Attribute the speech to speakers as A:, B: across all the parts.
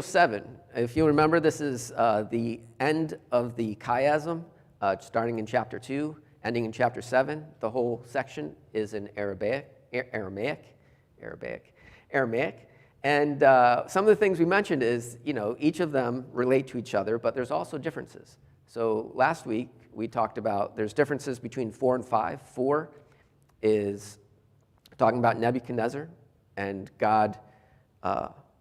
A: 7. If you remember, this is the end of the chiasm, starting in chapter 2, ending in chapter 7. The whole section is in Aramaic. And some of the things we mentioned is, each of them relate to each other, but there's also differences. So last week, we talked about there's differences between 4 and 5. 4 is talking about Nebuchadnezzar, and God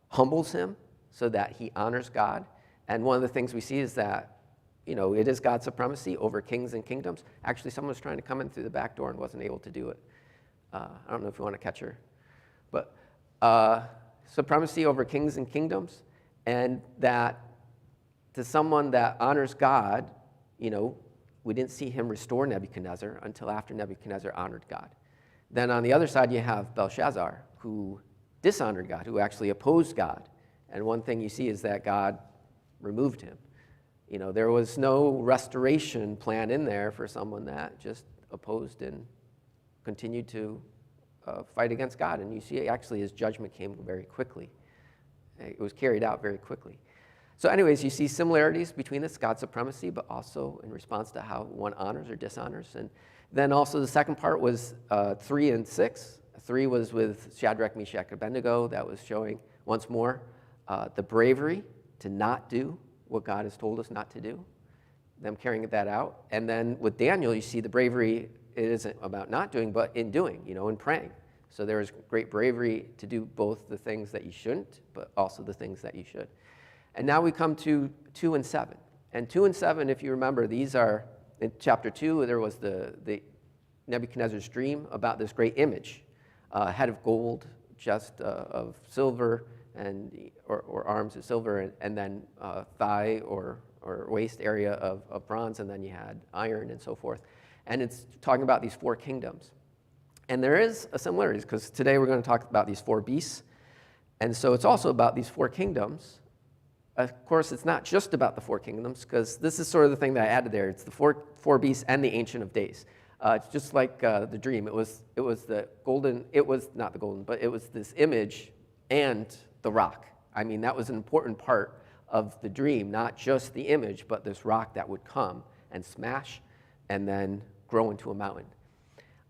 A: humbles him so that he honors God. And one of the things we see is that, it is God's supremacy over kings and kingdoms. Actually, someone was trying to come in through the back door and wasn't able to do it. I don't know if you want to catch her. But supremacy over kings and kingdoms, and that to someone that honors God, we didn't see him restore Nebuchadnezzar until after Nebuchadnezzar honored God. Then on the other side, you have Belshazzar, who dishonored God, who actually opposed God. And one thing you see is that God removed him. There was no restoration plan in there for someone that just opposed and continued to fight against God. And you see, actually, his judgment came very quickly. It was carried out very quickly. So anyways, you see similarities between this, God's supremacy, but also in response to how one honors or dishonors. And then also the second part was 3 and 6. 3 was with Shadrach, Meshach, Abednego. That was showing once more the bravery to not do what God has told us not to do, them carrying that out. And then with Daniel, you see the bravery, it isn't about not doing, but in doing, in praying. So there is great bravery to do both the things that you shouldn't, but also the things that you should. And now we come to 2 and 7. And 2 and 7, if you remember, these are, in chapter 2, there was the Nebuchadnezzar's dream about this great image, head of gold, chest of silver, and or arms of silver, and then thigh or waist area of bronze, and then you had iron and so forth. And it's talking about these 4 kingdoms. And there is a similarity, because today we're going to talk about these 4 beasts. And so it's also about these 4 kingdoms. Of course, it's not just about the 4 kingdoms, because this is sort of the thing that I added there. It's the four beasts and the Ancient of Days. It's just like the dream. It was the golden, it was not the golden, but it was this image and the rock. I mean, that was an important part of the dream, not just the image, but this rock that would come and smash and then grow into a mountain.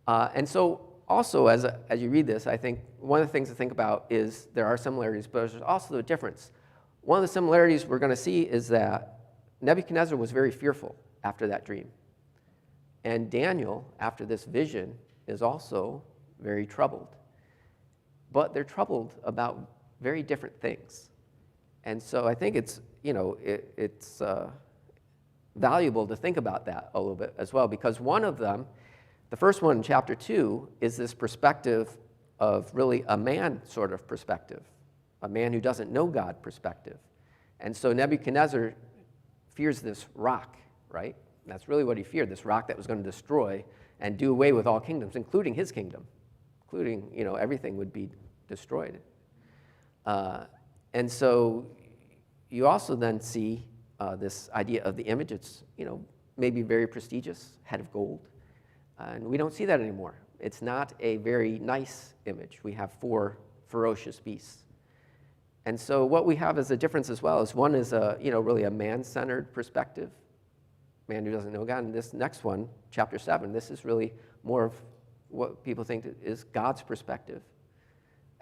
A: And so also, as you read this, I think one of the things to think about is there are similarities, but there's also a difference. One of the similarities we're going to see is that Nebuchadnezzar was very fearful after that dream. And Daniel, after this vision, is also very troubled. But they're troubled about very different things. And so I think it's, it's valuable to think about that a little bit as well, because one of them, the first one in chapter 2, is this perspective of really a man sort of perspective, a man who doesn't know God perspective. And so Nebuchadnezzar fears this rock, right? That's really what he feared, this rock that was going to destroy and do away with all kingdoms, including his kingdom, including, everything would be destroyed. And so you also then see this idea of the image. It's, maybe very prestigious, head of gold. And we don't see that anymore. It's not a very nice image. We have 4 ferocious beasts. And so what we have as a difference as well is one is really a man-centered perspective, man who doesn't know God. And this next one, chapter 7, this is really more of what people think is God's perspective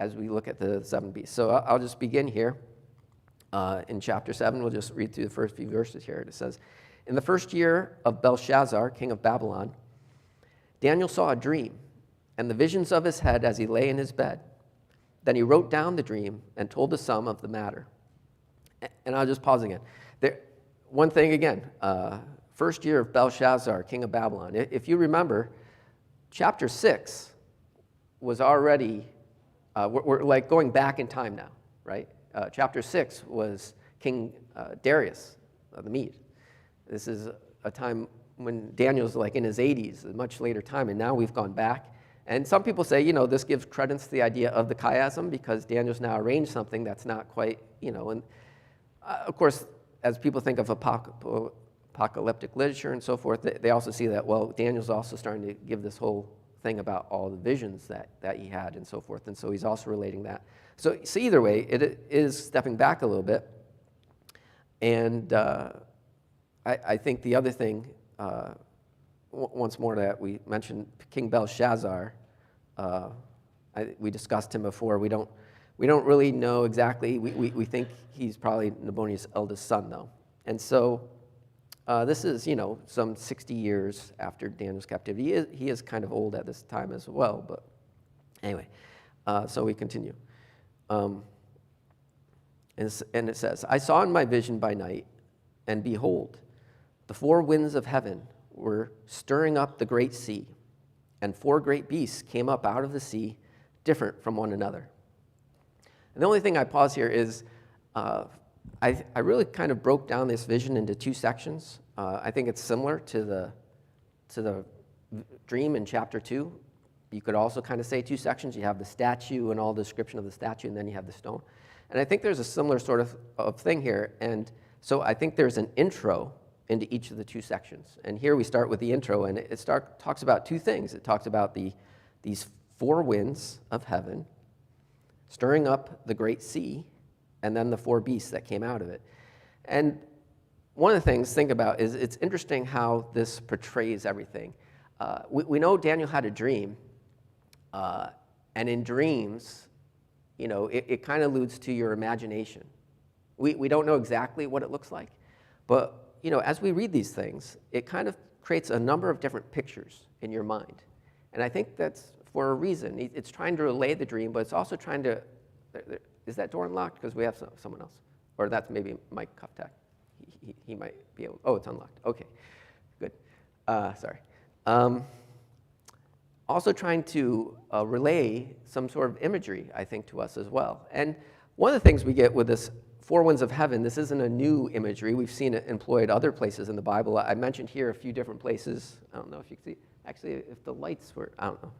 A: as we look at the 7 beasts. So I'll just begin here in chapter 7. We'll just read through the first few verses here. It says, "In the first year of Belshazzar, king of Babylon, Daniel saw a dream and the visions of his head as he lay in his bed. Then he wrote down the dream and told the sum of the matter." And I'll just pause again. One thing again, first year of Belshazzar, king of Babylon. If you remember, chapter 6 was already, we're like going back in time now, right? Chapter 6 was King Darius of the Mede. This is a time when Daniel's like in his 80s, a much later time, and now we've gone back. And some people say, this gives credence to the idea of the chiasm because Daniel's now arranged something that's not quite, and of course, as people think of apocalyptic literature and so forth, they also see that, well, Daniel's also starting to give this whole thing about all the visions that he had and so forth, and so he's also relating that. So either way, it is stepping back a little bit. And I think the other thing, once more that we mentioned King Belshazzar, we discussed him before. We don't really know exactly. We think he's probably Naboni's eldest son, though. And so this is, some 60 years after Daniel's captivity. He is kind of old at this time as well, but anyway, so we continue. And it says, I saw in my vision by night, and behold, the four winds of heaven were stirring up the great sea, and four great beasts came up out of the sea, different from one another. And the only thing I pause here is I really kind of broke down this vision into two sections. I think it's similar to the dream in chapter 2. You could also kind of say two sections. You have the statue and all the description of the statue, and then you have the stone. And I think there's a similar sort of thing here. And so I think there's an intro into each of the two sections. And here we start with the intro, and it talks about two things. It talks about these four winds of heaven stirring up the great sea, and then the four beasts that came out of it. And one of the things to think about is it's interesting how this portrays everything. We know Daniel had a dream, and in dreams, it kind of alludes to your imagination. We don't know exactly what it looks like, but as we read these things, it kind of creates a number of different pictures in your mind. And I think that's for a reason. It's trying to relay the dream, but it's also trying to, is that door unlocked? Because we have someone else. Or that's maybe Mike Kuftak. He might be able, it's unlocked. Okay, good. Sorry. Also trying to relay some sort of imagery, I think, to us as well. And one of the things we get with this four winds of heaven, this isn't a new imagery. We've seen it employed other places in the Bible. I mentioned here a few different places. I don't know if you can see. Actually, if the lights were, I don't know.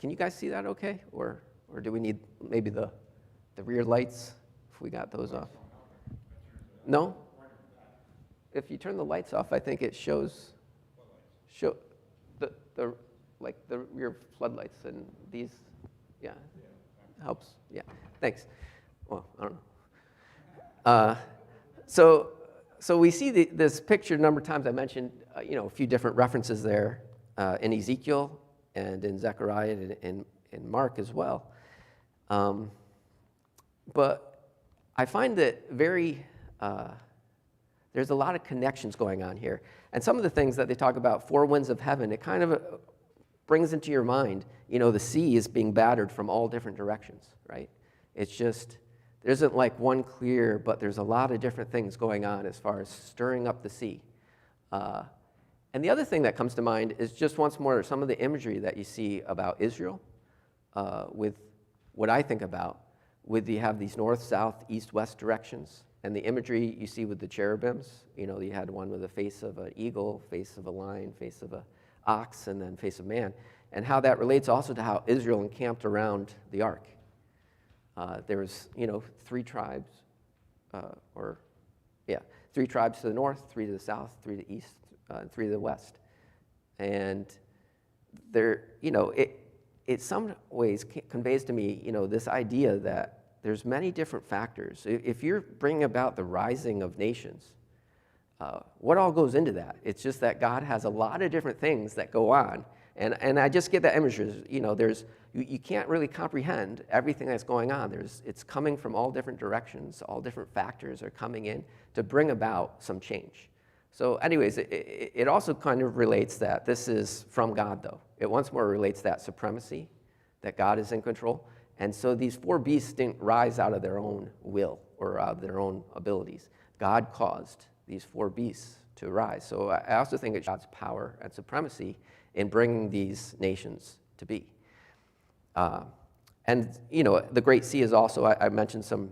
A: Can you guys see that okay? Or do we need maybe the rear lights, if we got those off? No? If you turn the lights off, I think it shows the rear floodlights and these, yeah, helps. Yeah, thanks. Well, I don't know. So we see this picture a number of times. I mentioned, a few different references there in Ezekiel and in Zechariah and in Mark as well. But I find that there's a lot of connections going on here. And some of the things that they talk about, four winds of heaven, it kind of brings into your mind, the sea is being battered from all different directions, right? It's just, there isn't like one clear, but there's a lot of different things going on as far as stirring up the sea. And the other thing that comes to mind is just once more some of the imagery that you see about Israel with what I think about, you have these north, south, east, west directions, and the imagery you see with the cherubims. You had one with the face of an eagle, face of a lion, face of an ox, and then face of man, and how that relates also to how Israel encamped around the ark. There was, three tribes, three tribes to the north, three to the south, three to the east, and three to the west. And there, it some ways conveys to me, this idea that there's many different factors. If you're bringing about the rising of nations, what all goes into that? It's just that God has a lot of different things that go on. And I just get that imagery. You can't really comprehend everything that's going on. It's coming from all different directions. All different factors are coming in to bring about some change. So anyways, it also kind of relates that this is from God, though. It once more relates that supremacy, that God is in control. And so these four beasts didn't rise out of their own will or out of their own abilities. God caused these four beasts to rise. So I also think it's God's power and supremacy in bringing these nations to be. And, the Great Sea is also, I mentioned some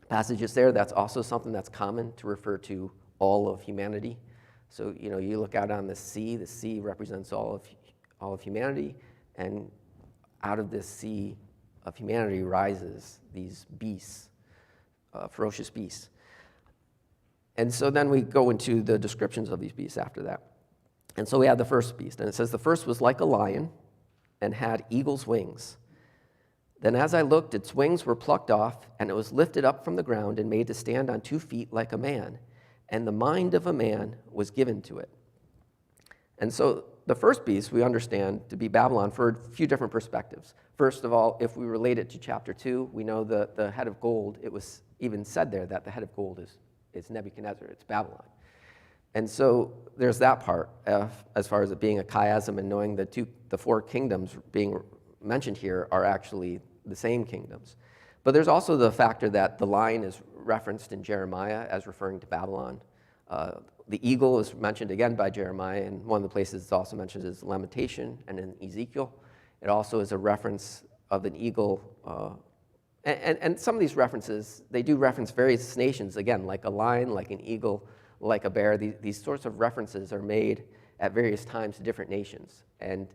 A: passages there, that's also something that's common to refer to all of humanity. So, you look out on the sea represents all of humanity, and out of this sea of humanity rises these beasts, ferocious beasts. And so then we go into the descriptions of these beasts after that. And so we have the first beast, and it says, the first was like a lion and had eagle's wings. Then as I looked, its wings were plucked off, and it was lifted up from the ground and made to stand on 2 feet like a man, and the mind of a man was given to it. And so the first beast we understand to be Babylon for a few different perspectives. First of all, if we relate it to chapter 2, we know that the head of gold, it was even said there that the head of gold is Nebuchadnezzar, it's Babylon. And so there's that part, as far as it being a chiasm and knowing the four kingdoms being mentioned here are actually the same kingdoms. But there's also the factor that the lion is referenced in Jeremiah as referring to Babylon. The eagle is mentioned again by Jeremiah, and one of the places it's also mentioned is Lamentation and in Ezekiel. It also is a reference of an eagle. And some of these references, they do reference various nations, again, like a lion, like an eagle, like a bear. These sorts of references are made at various times to different nations. And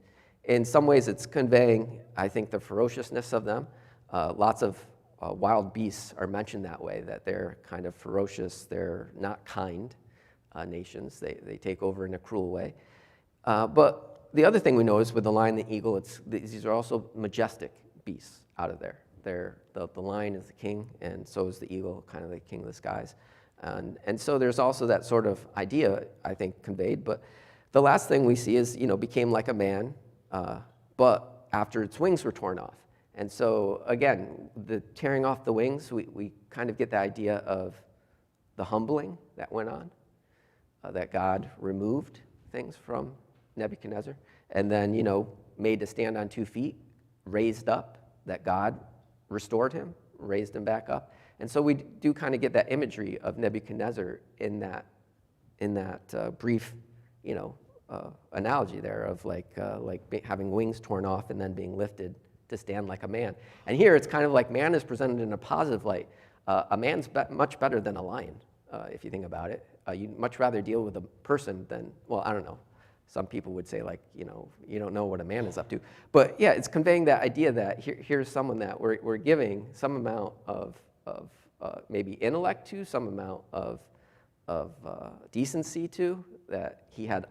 A: in some ways, it's conveying, I think, the ferociousness of them. Lots of wild beasts are mentioned that way, that they're kind of ferocious, they're not kind nations. They take over in a cruel way. But the other thing we know is with the lion and the eagle, these are also majestic beasts out of there. The lion is the king, and so is the eagle, kind of the king of the skies. And so there's also that sort of idea, I think, conveyed. But the last thing we see is, became like a man, but after its wings were torn off. And so, again, the tearing off the wings, we kind of get the idea of the humbling that went on, that God removed things from Nebuchadnezzar, and then, made to stand on 2 feet, raised up, that God restored him, raised him back up. And so we do kind of get that imagery of Nebuchadnezzar in that brief, analogy there of like having wings torn off and then being lifted to stand like a man. And here it's kind of like man is presented in a positive light. A man's much better than a lion, if you think about it. You'd much rather deal with a person than, well, I don't know. Some people would say, like, you don't know what a man is up to. But yeah, it's conveying that idea that here's someone that we're giving some amount of maybe intellect to, some amount of decency to, that he had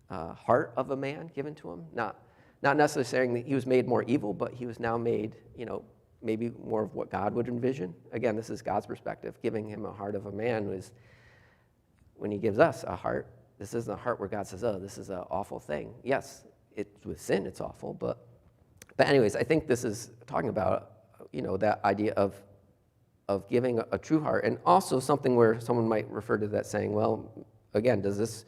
A: heart of a man given to him. Not necessarily saying that he was made more evil, but he was now made, maybe more of what God would envision. Again, this is God's perspective. Giving him a heart of a man was, when he gives us a heart, this isn't a heart where God says, oh, this is an awful thing. Yes, with sin, it's awful. But anyways, I think this is talking about, that idea of giving a true heart, and also something where someone might refer to that saying, well, again, does this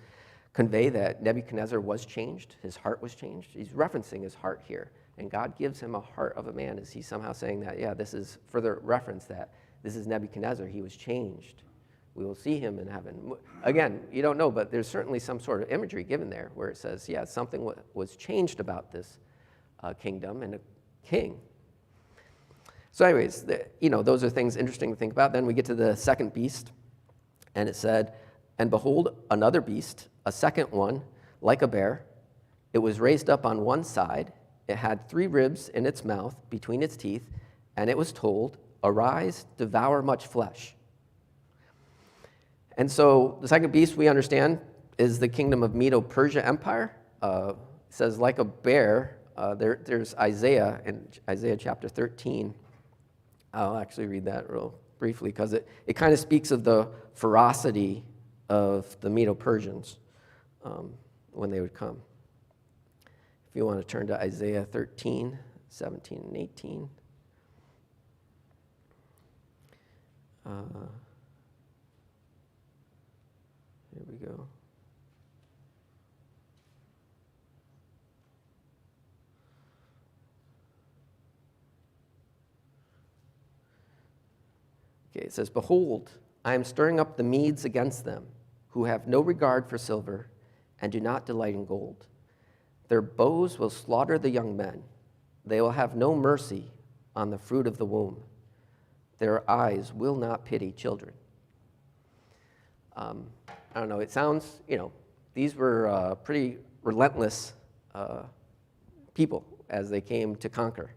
A: convey that Nebuchadnezzar was changed? His heart was changed? He's referencing his heart here. And God gives him a heart of a man. Is he somehow saying that, yeah, this is further reference that this is Nebuchadnezzar. He was changed. We will see him in heaven. Again, you don't know, but there's certainly some sort of imagery given there where it says, yeah, something was changed about this kingdom and a king. So anyways, those are things interesting to think about. Then we get to the second beast, and it said, and behold, another beast, a second one, like a bear. It was raised up on one side. It had 3 ribs in its mouth between its teeth, and it was told, arise, devour much flesh. And so the second beast we understand is the kingdom of Medo-Persia Empire. It says, like a bear, there's Isaiah in Isaiah chapter 13. I'll actually read that real briefly because it kind of speaks of the ferocity of the Medo-Persians when they would come. If you want to turn to Isaiah 13, 17, and 18. Here we go. Okay, it says, behold, I am stirring up the Medes against them, who have no regard for silver and do not delight in gold. Their bows will slaughter the young men. They will have no mercy on the fruit of the womb. Their eyes will not pity children. I don't know, it sounds, these were pretty relentless people as they came to conquer.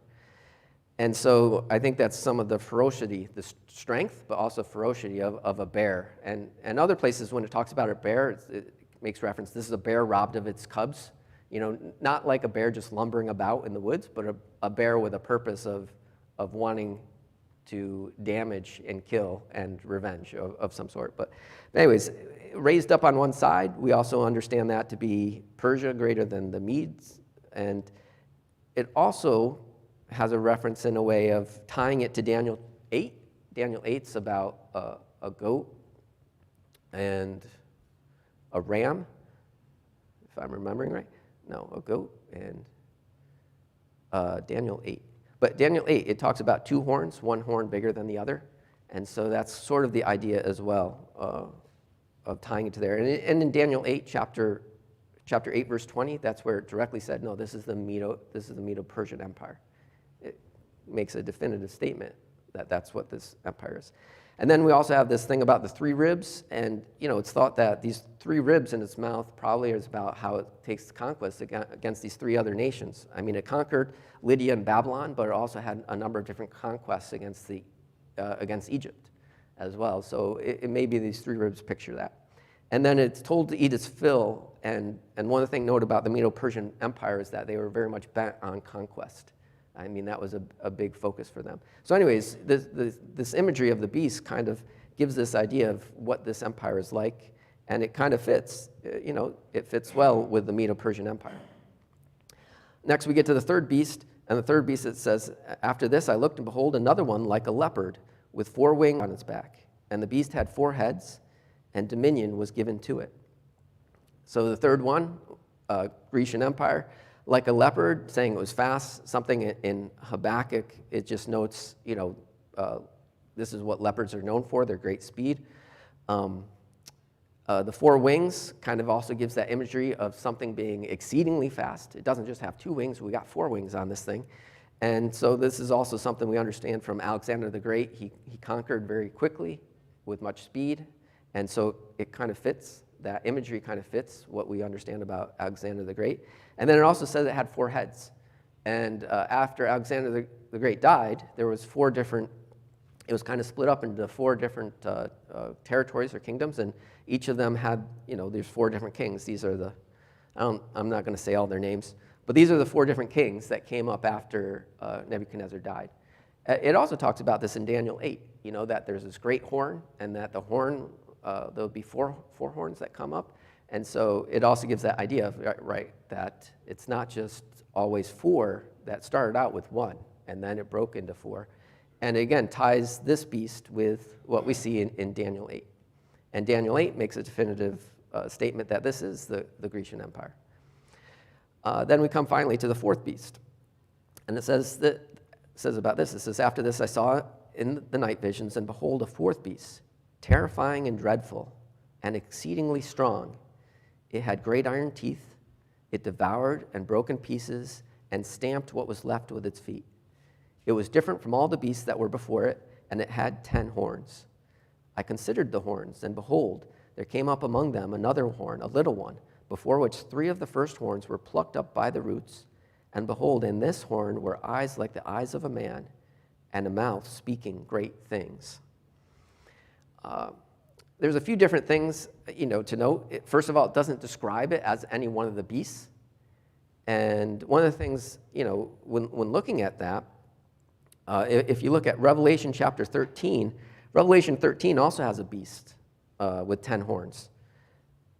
A: And so I think that's some of the ferocity, the strength, but also ferocity of a bear. And other places when it talks about a bear, it makes reference, this is a bear robbed of its cubs. Not like a bear just lumbering about in the woods, but a bear with a purpose of wanting to damage and kill and revenge of some sort. But anyways, raised up on one side, we also understand that to be Persia greater than the Medes. And it also has a reference in a way of tying it to Daniel 8. Daniel 8's about a goat and a ram, if I'm remembering right. No, a goat and Daniel 8. But Daniel 8, it talks about two horns, one horn bigger than the other. And so that's sort of the idea as well of tying it to there. And in Daniel 8, chapter 8, verse 20, that's where it directly said, no, this is the Medo-Persian Empire. It makes a definitive statement that that's what this empire is. And then we also have this thing about the three ribs, and it's thought that these three ribs in its mouth probably is about how it takes conquest against these three other nations. I mean, it conquered Lydia and Babylon, but it also had a number of different conquests against Egypt as well. So it may be these three ribs picture that. And then it's told to eat its fill, and one of the things note about the Medo-Persian Empire is that they were very much bent on conquest. I mean, that was a big focus for them. So anyways, this imagery of the beast kind of gives this idea of what this empire is like, and it kind of fits, it fits well with the Medo-Persian Empire. Next, we get to the third beast, and the third beast, it says, after this I looked, and behold, another one like a leopard with 4 wings on its back. And the beast had 4 heads, and dominion was given to it. So the third one, Grecian Empire, like a leopard, saying it was fast. Something in Habakkuk, it just notes, this is what leopards are known for, their great speed. The 4 wings kind of also gives that imagery of something being exceedingly fast. It doesn't just have 2 wings, we got 4 wings on this thing. And so this is also something we understand from Alexander the Great. He conquered very quickly with much speed, and so it kind of fits. That imagery kind of fits what we understand about Alexander the Great. And then it also says it had 4 heads. And after Alexander the Great died, there was 4 different, it was kind of split up into 4 different territories or kingdoms, and each of them had, there's 4 different kings. These are I'm not going to say all their names, but these are the 4 different kings that came up after Nebuchadnezzar died. It also talks about this in Daniel 8, that there's this great horn, and that the horn, there'll be four horns that come up. And so it also gives that idea of, right, that it's not just always 4 that started out with 1, and then it broke into 4. And again, ties this beast with what we see in Daniel 8. And Daniel 8 makes a definitive statement that this is the Grecian Empire. Then we come finally to the 4th beast. And it says about this, it says, after this I saw in the night visions, and behold, a 4th beast, terrifying and dreadful, and exceedingly strong. It had great iron teeth. It devoured and broke in pieces and stamped what was left with its feet. It was different from all the beasts that were before it, and it had 10 horns. I considered the horns, and behold, there came up among them another horn, a little one, before which 3 of the first horns were plucked up by the roots. And behold, in this horn were eyes like the eyes of a man, and a mouth speaking great things. There's a few different things, to note. First of all, it doesn't describe it as any one of the beasts. And one of the things, when looking at that, if you look at Revelation chapter 13, Revelation 13 also has a beast with 10 horns.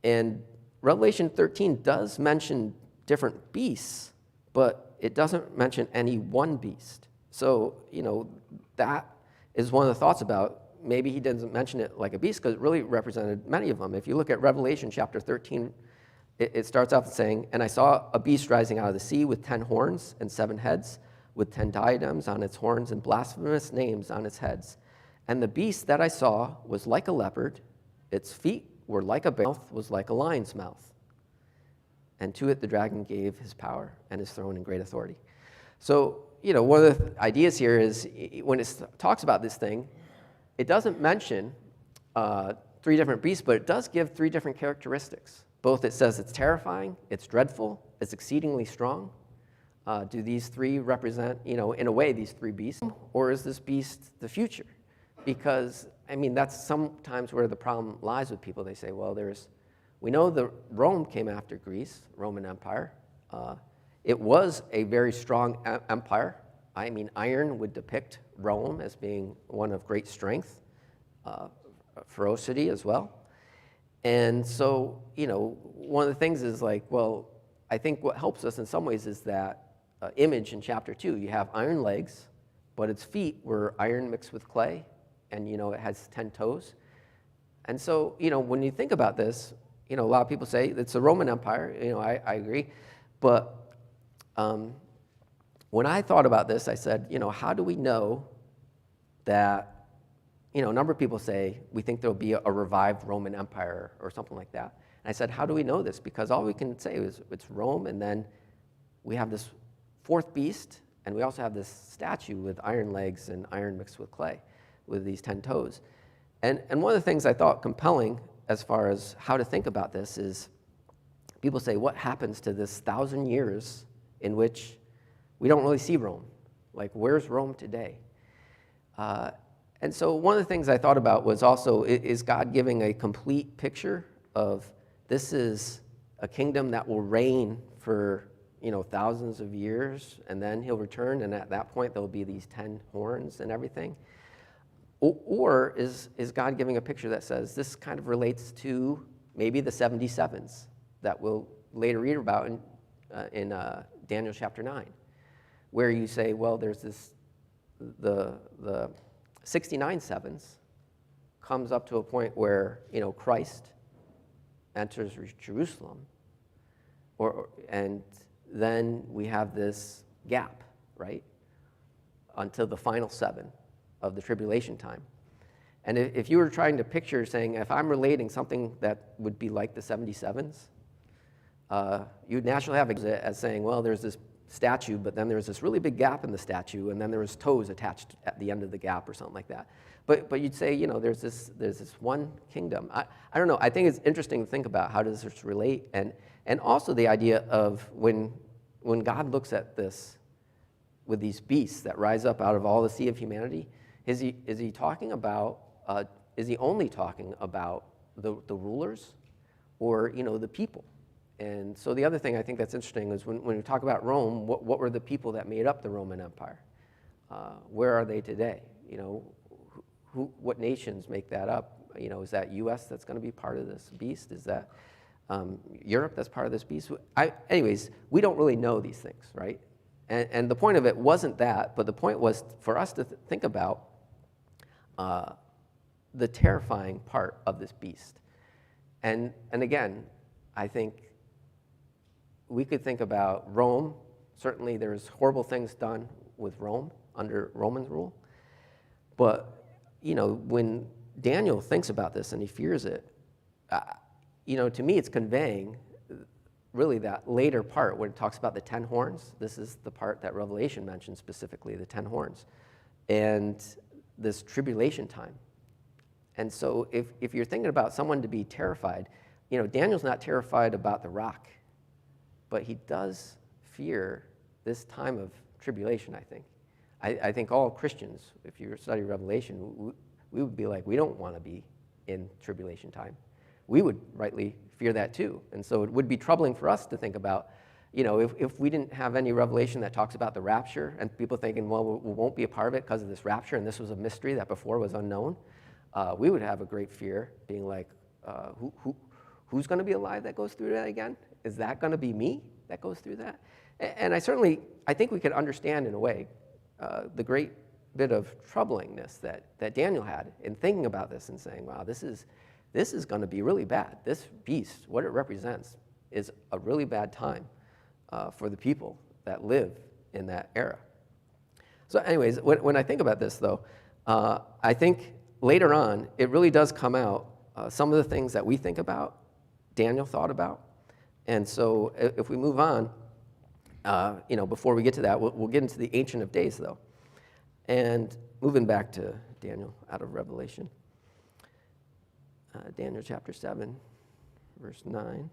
A: And Revelation 13 does mention different beasts, but it doesn't mention any one beast. So, that is one of the thoughts about maybe he doesn't mention it like a beast because it really represented many of them. If you look at Revelation chapter 13, it starts off saying, and I saw a beast rising out of the sea with 10 horns and 7 heads, with 10 diadems on its horns and blasphemous names on its heads. And the beast that I saw was like a leopard, its feet were like a bear, its mouth was like a lion's mouth. And to it the dragon gave his power and his throne and great authority. So, one of the ideas here is when it talks about this thing, it doesn't mention 3 different beasts, but it does give 3 different characteristics. Both it says it's terrifying, it's dreadful, it's exceedingly strong. Do these 3 represent, in a way, these 3 beasts? Or is this beast the future? Because, that's sometimes where the problem lies with people. They say, well, we know that Rome came after Greece, Roman Empire. It was a very strong empire, I mean, iron would depict Rome as being one of great strength, ferocity as well. And so, one of the things is like, well, I think what helps us in some ways is that image in chapter 2. You have iron legs, but its feet were iron mixed with clay, and, it has 10 toes. And so, when you think about this, a lot of people say it's the Roman Empire. I agree. But when I thought about this, I said, how do we know that, a number of people say we think there'll be a revived Roman Empire or something like that. And I said, how do we know this? Because all we can say is it's Rome, and then we have this fourth beast, and we also have this statue with iron legs and iron mixed with clay with these 10 toes. And one of the things I thought compelling as far as how to think about this is people say, what happens to this 1,000 years in which we don't really see Rome? Like, where's Rome today? And so one of the things I thought about was also, is God giving a complete picture of this is a kingdom that will reign for, thousands of years, and then he'll return, and at that point there'll be these 10 horns and everything? Or is God giving a picture that says this kind of relates to maybe the 77s that we'll later read about in Daniel chapter 9, where you say, well, there's the 69 sevens comes up to a point where, Christ enters Jerusalem, and then we have this gap, right, until the final 7 of the tribulation time. And if you were trying to picture saying, if I'm relating something that would be like the 77s, you'd naturally have it as saying, well, there's this statue, but then there's this really big gap in the statue, and then there was toes attached at the end of the gap or something like that. But you'd say, there's this one kingdom. I don't know. I think it's interesting to think about how does this relate, and also the idea of when God looks at this with these beasts that rise up out of all the sea of humanity, is he talking about? Is he only talking about the rulers, or the people? And so the other thing I think that's interesting is when we talk about Rome, what were the people that made up the Roman Empire? Where are they today? What nations make that up? Is that U.S. that's going to be part of this beast? Is that Europe that's part of this beast? Anyways, we don't really know these things, right? And the point of it wasn't that, but the point was for us to think about the terrifying part of this beast. And again, I think we could think about Rome. Certainly there's horrible things done with Rome under Roman rule. But, when Daniel thinks about this and he fears it, to me it's conveying really that later part when it talks about the 10 horns. This is the part that Revelation mentions specifically, the 10 horns, and this tribulation time. And so if you're thinking about someone to be terrified, Daniel's not terrified about the rock, but he does fear this time of tribulation, I think. I think all Christians, if you study Revelation, we would be like, we don't want to be in tribulation time. We would rightly fear that too. And so it would be troubling for us to think about, if we didn't have any revelation that talks about the rapture, and people thinking, well, we won't be a part of it because of this rapture, and this was a mystery that before was unknown, we would have a great fear, being like, who's going to be alive that goes through that again? Is that going to be me that goes through that? And I think we could understand in a way the great bit of troublingness that Daniel had in thinking about this and saying, wow, this is going to be really bad. This beast, what it represents, is a really bad time for the people that live in that era. So anyways, when I think about this, though, I think later on, it really does come out, some of the things that we think about, Daniel thought about. And so if we move on, before we get to that, we'll get into the Ancient of Days, though. And moving back to Daniel out of Revelation. Daniel chapter 7, verse 9.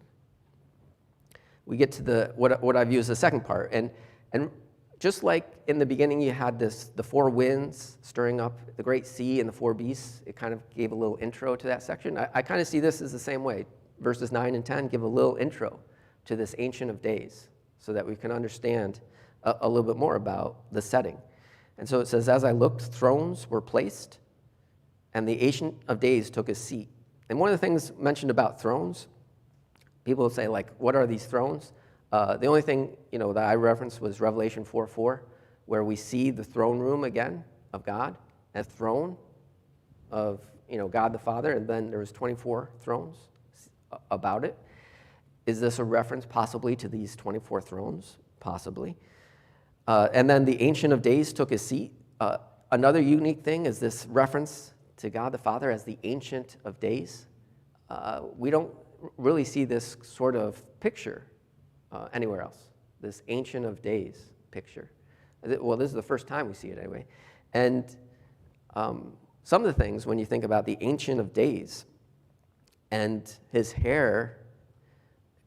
A: We get to what I view as the second part. And just like in the beginning you had the four winds stirring up the great sea and the four beasts, it kind of gave a little intro to that section. I kind of see this as the same way. Verses 9 and 10 give a little intro to this Ancient of Days so that we can understand a little bit more about the setting. And so it says, as I looked, thrones were placed, and the Ancient of Days took his seat. And one of the things mentioned about thrones, people will say, like, what are these thrones? The only thing, that I referenced was Revelation 4:4, where we see the throne room again of God, and a throne of, God the Father, and then there's 24 thrones about it. Is this a reference possibly to these 24 thrones? Possibly. And then the Ancient of Days took his seat. Another unique thing is this reference to God the Father as the Ancient of Days. We don't really see this sort of picture anywhere else, this Ancient of Days picture. Well, this is the first time we see it anyway. And some of the things, when you think about the Ancient of Days, and his hair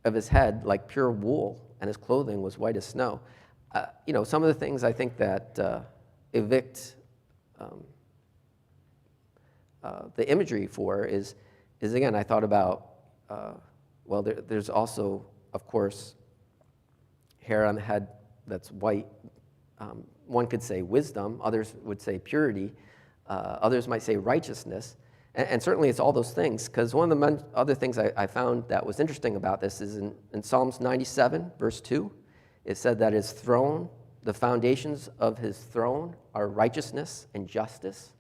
A: of his head like pure wool, and his clothing was white as snow. Some of the things I think that evict the imagery for is again, I thought about, there's also, of course, hair on the head that's white. One could say wisdom, others would say purity, others might say righteousness, and certainly it's all those things, because one of the other things I found that was interesting about this is in Psalms 97, verse 2, it said that his throne, the foundations of his throne are righteousness and justice,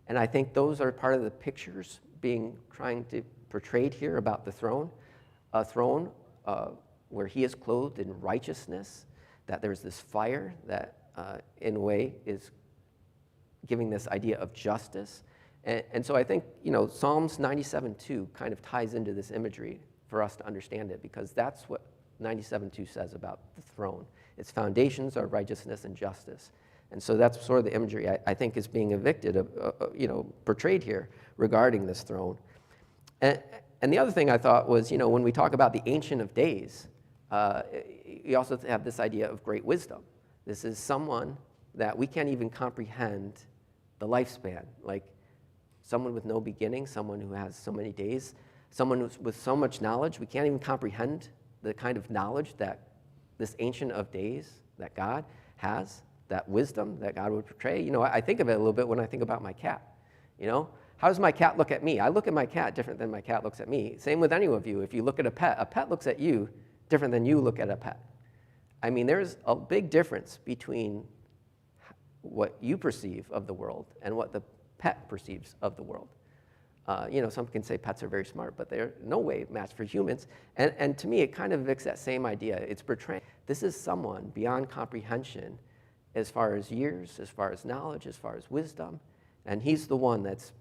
A: and I think those are part of the pictures trying to portrayed here about the throne, a throne where he is clothed in righteousness, that there's this fire that in a way is giving this idea of justice. And so I think, Psalms 97:2 kind of ties into this imagery for us to understand it, because that's what 97:2 says about the throne. Its foundations are righteousness and justice. And so that's sort of the imagery I think is being portrayed here regarding this throne. And the other thing I thought was, when we talk about the Ancient of Days, you also have this idea of great wisdom. This is someone that we can't even comprehend the lifespan, like someone with no beginning, someone who has so many days, someone with so much knowledge. We can't even comprehend the kind of knowledge that this Ancient of Days, that God has, that wisdom that God would portray. I think of it a little bit when I think about my cat. How does my cat look at me? I look at my cat different than my cat looks at me. Same with any of you. If you look at a pet looks at you different than you look at a pet. I mean, there's a big difference between what you perceive of the world and what the pet perceives of the world. Some can say pets are very smart, but they're no way matched for humans. And to me, it kind of evokes that same idea. It's portraying this is someone beyond comprehension as far as years, as far as knowledge, as far as wisdom. And he's the one that's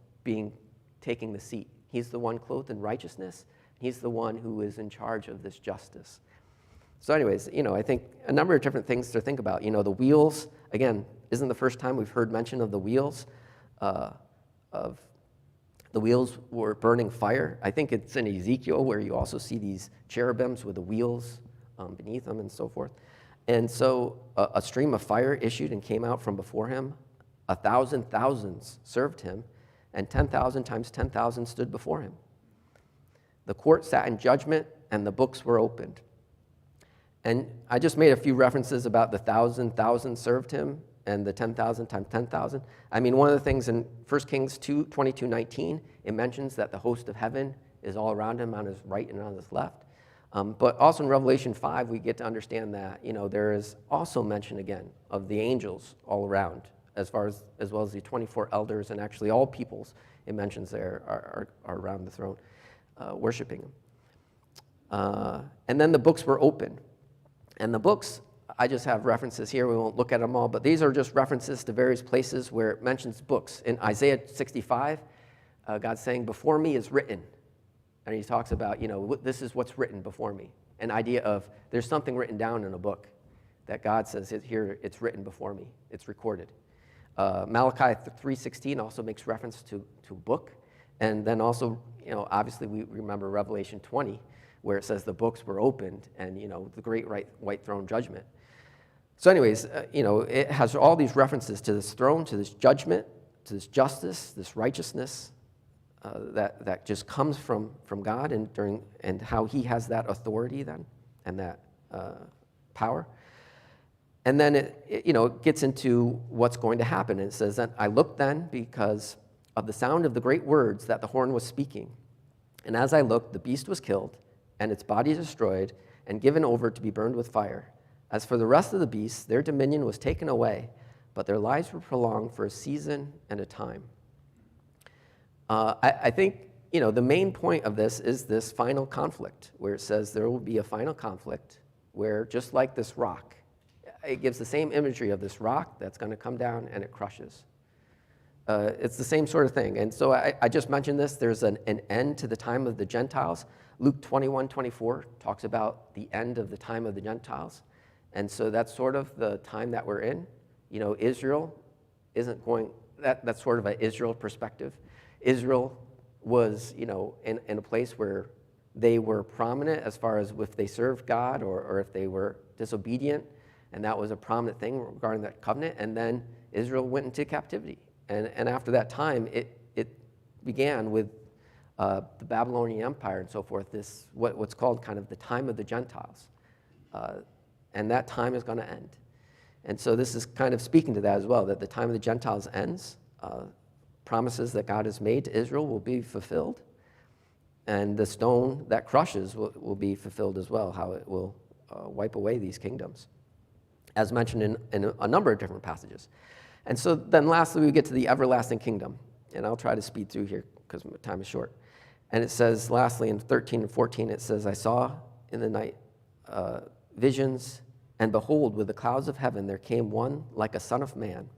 A: taking the seat. He's the one clothed in righteousness. He's the one who is in charge of this justice. So anyways, I think a number of different things to think about. The wheels, again, isn't the first time we've heard mention of the wheels, of the wheels were burning fire. I think it's in Ezekiel where you also see these cherubims with the wheels beneath them and so forth. And so a stream of fire issued and came out from before him. 1,000 thousands served him, and 10,000 times 10,000 stood before him. The court sat in judgment, and the books were opened. And I just made a few references about the 1,000 served him and the 10,000 times 10,000. I mean, one of the things in 1 Kings 22:19, it mentions that the host of heaven is all around him on his right and on his left. But also in Revelation 5, we get to understand that, there is also mention again of the angels all around, as well as the 24 elders, and actually all peoples it mentions there are around the throne worshiping him. And then the books were open. And the books, I just have references here. We won't look at them all, but these are just references to various places where it mentions books. In Isaiah 65, God's saying, before me is written. And he talks about, this is what's written before me. An idea of there's something written down in a book that God says, here, it's written before me. It's recorded. Malachi 3:16 also makes reference to a book. And then also, obviously we remember Revelation 20, where it says the books were opened and, the great white throne judgment. So anyways, it has all these references to this throne, to this judgment, to this justice, this righteousness that just comes from God and how he has that authority then and that power. And then it gets into what's going to happen. And it says that I looked then because of the sound of the great words that the horn was speaking. And as I looked, the beast was killed, and its body destroyed, and given over to be burned with fire. As for the rest of the beasts, their dominion was taken away, but their lives were prolonged for a season and a time. I think, the main point of this is this final conflict, where it says there will be a final conflict where, just like this rock, it gives the same imagery of this rock that's going to come down and it crushes. It's the same sort of thing. And so I just mentioned this. There's an end to the time of the Gentiles. Luke 21:24 talks about the end of the time of the Gentiles. And so that's sort of the time that we're in. Israel isn't going, that's sort of an Israel perspective. Israel was, in a place where they were prominent as far as if they served God or if they were disobedient. And that was a prominent thing regarding that covenant. And then Israel went into captivity. And after that time, it began with the Babylonian Empire and so forth, this what's called kind of the time of the Gentiles. And that time is going to end. And so this is kind of speaking to that as well, that the time of the Gentiles ends. Promises that God has made to Israel will be fulfilled. And the stone that crushes will be fulfilled as well, how it will wipe away these kingdoms, as mentioned in a number of different passages. And so then lastly, we get to the everlasting kingdom. And I'll try to speed through here because my time is short. And it says, lastly, in 13 and 14, it says, I saw in the night visions, and behold, with the clouds of heaven, there came one like a son of man.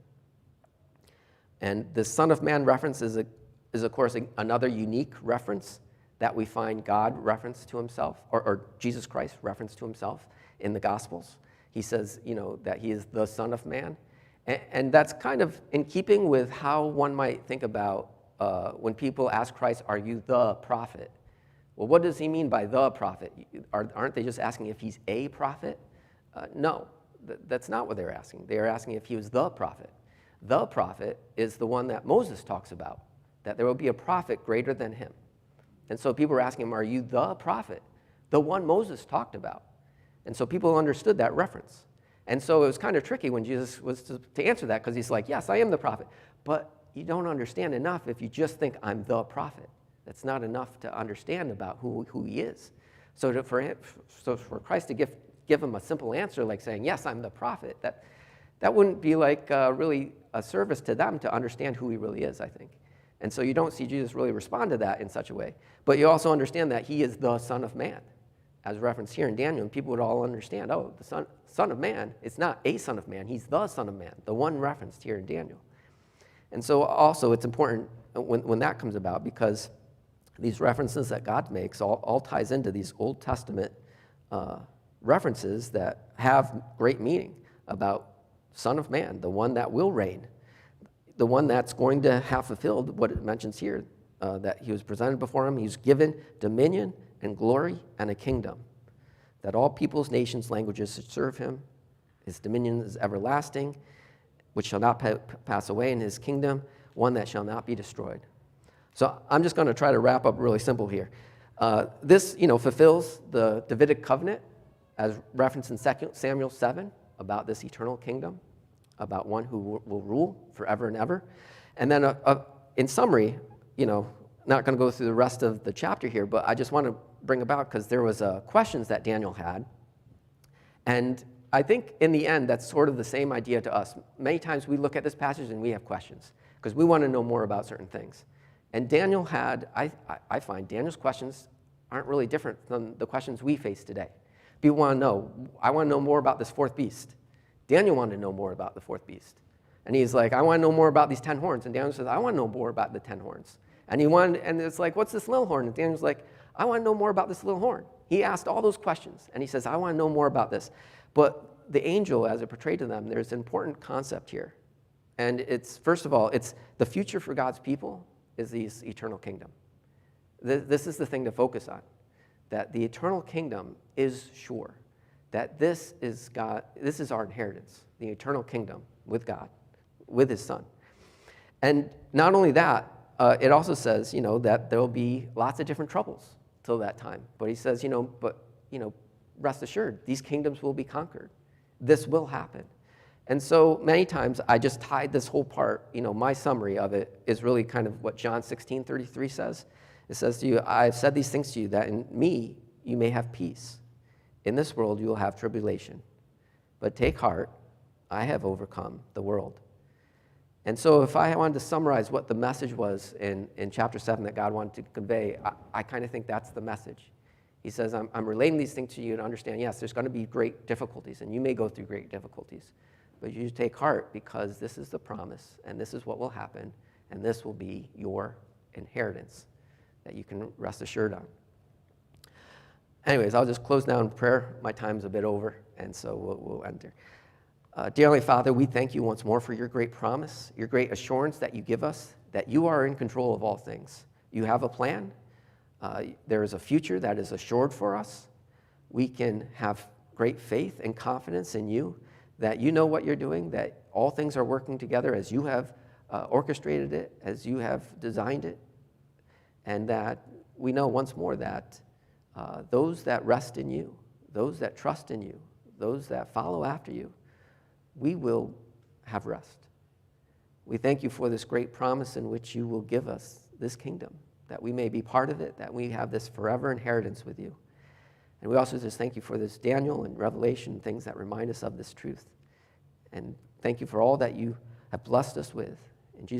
A: And the son of man reference is of course, another unique reference that we find God reference to himself, or Jesus Christ reference to himself in the Gospels. He says, that he is the Son of Man. And that's kind of in keeping with how one might think about when people ask Christ, are you the prophet? Well, what does he mean by the prophet? Aren't they just asking if he's a prophet? No, that's not what they're asking. They're asking if he was the prophet. The prophet is the one that Moses talks about, that there will be a prophet greater than him. And so people were asking him, are you the prophet? The one Moses talked about. And so people understood that reference. And so it was kind of tricky when Jesus was to answer that, because he's like, yes, I am the prophet. But you don't understand enough if you just think I'm the prophet. That's not enough to understand about who he is. So for Christ to give him a simple answer like saying, yes, I'm the prophet, that wouldn't be like really a service to them to understand who he really is, I think. And so you don't see Jesus really respond to that in such a way. But you also understand that he is the Son of Man, as referenced here in Daniel, and people would all understand, the Son of Man, it's not a Son of Man, he's the Son of Man, the one referenced here in Daniel. And so also it's important when that comes about, because these references that God makes all ties into these Old Testament references that have great meaning about Son of Man, the one that will reign, the one that's going to have fulfilled what it mentions here, that he was presented before him. He's given dominion and glory and a kingdom, that all peoples, nations, languages should serve him. His dominion is everlasting, which shall not pass away, in his kingdom, one that shall not be destroyed. So I'm just going to try to wrap up really simple here. This, fulfills the Davidic covenant, as referenced in 2 Samuel 7, about this eternal kingdom, about one who will rule forever and ever. And then in summary, not going to go through the rest of the chapter here, but I just want to bring about, because there was questions that Daniel had. And I think in the end, that's sort of the same idea to us. Many times we look at this passage and we have questions, because we want to know more about certain things. And Daniel had, I find Daniel's questions aren't really different than the questions we face today. People want to know, I want to know more about this fourth beast. Daniel wanted to know more about the fourth beast. And he's like, I want to know more about these 10 horns. And Daniel says, I want to know more about the 10 horns. And and it's like, what's this little horn? And Daniel's like, I want to know more about this little horn. He asked all those questions. And he says, I want to know more about this. But the angel, as it portrayed to them, there's an important concept here. And it's, first of all, it's the future for God's people is the eternal kingdom. This is the thing to focus on, that the eternal kingdom is sure, that this is our inheritance, the eternal kingdom with God, with his Son. And not only that, it also says, that there will be lots of different troubles till that time. But he says, rest assured, these kingdoms will be conquered. This will happen. And so many times I just tied this whole part, my summary of it is really kind of what John 16:33 says. It says to you, I've said these things to you that in me you may have peace. In this world you will have tribulation. But take heart, I have overcome the world. And so if I wanted to summarize what the message was in chapter 7 that God wanted to convey, I kind of think that's the message. He says, I'm relating these things to you to understand, yes, there's going to be great difficulties, and you may go through great difficulties. But you take heart because this is the promise, and this is what will happen, and this will be your inheritance that you can rest assured on. Anyways, I'll just close now in prayer. My time's a bit over, and so we'll end there. Dear Heavenly Father, we thank you once more for your great promise, your great assurance that you give us, that you are in control of all things. You have a plan. There is a future that is assured for us. We can have great faith and confidence in you, that you know what you're doing, that all things are working together as you have orchestrated it, as you have designed it, and that we know once more that those that rest in you, those that trust in you, those that follow after you, we will have rest. We thank you for this great promise in which you will give us this kingdom, that we may be part of it, that we have this forever inheritance with you. And we also just thank you for this Daniel and Revelation, things that remind us of this truth. And thank you for all that you have blessed us with. In Jesus'